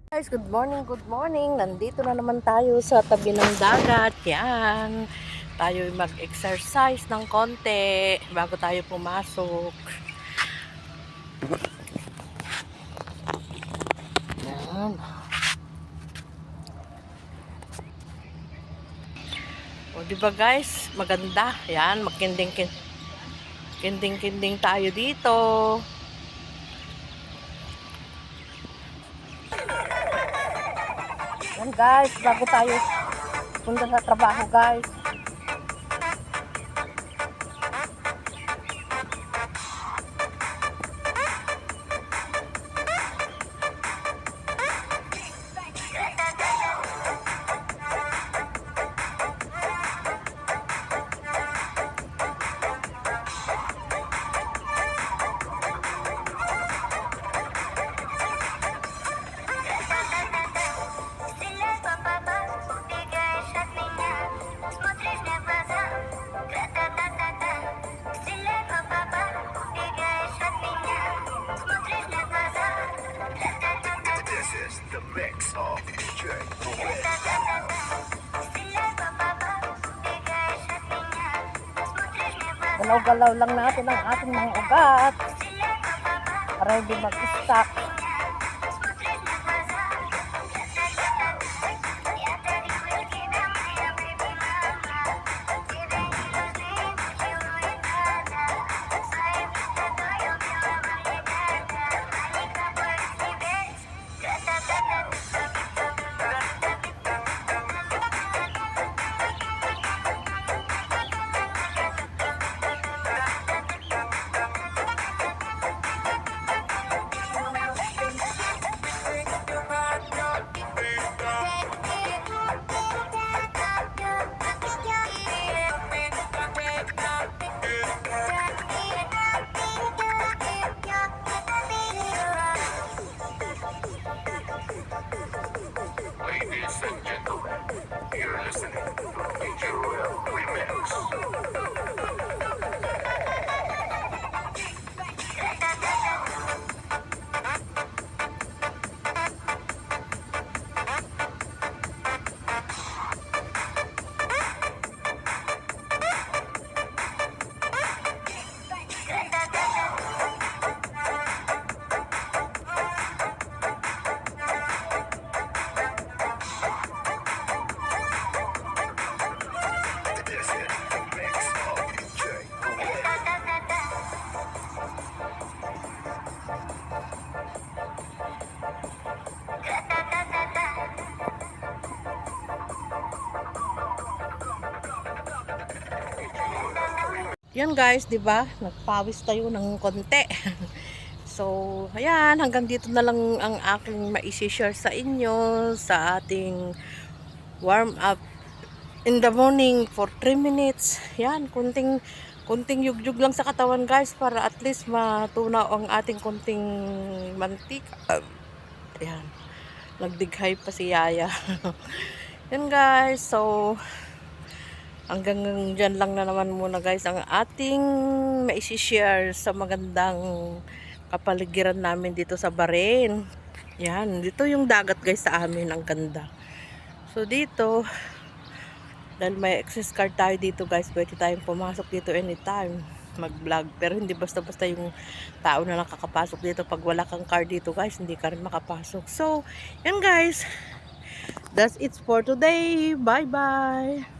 Guys, good morning, good morning. Nandito na naman tayo sa tabi ng dagat. Yan. Tayo mag-exercise ng konti bago tayo pumasok. Yan. O, diba guys? Maganda. Yan, magkinding-kinding tayo dito. Yan guys, bago tayo punta sa trabaho guys. The mix of DJ Galaw-galaw lang natin ang ating mga ugat para hindi mag-stuck. Ladies and gentlemen, you're listening to DJ Royal Remix. This is the mix of DJ Royal. Yan guys, 'di ba? Nagpawis tayo ng konti. So, ayan, hanggang dito na lang ang aking mai-share sa inyo sa ating warm up in the morning for 3 minutes. Yan, kunting yugyug lang sa katawan guys para at least matunaw ang ating kunting mantika. Ayan, nagdighay pa si Yaya. Yan guys, so hanggang dyan lang na naman muna guys ang ating mai-share sa magandang kapaligiran namin dito sa Bahrain. Yan, dito yung dagat guys sa amin, ang ganda. So dito, dahil may access card tayo dito guys, pwede tayong pumasok dito anytime mag-vlog. Pero hindi basta-basta yung tao na nakakapasok dito. Pag wala kang card dito guys, hindi ka rin makapasok. So, yan guys, that's it for today. Bye-bye!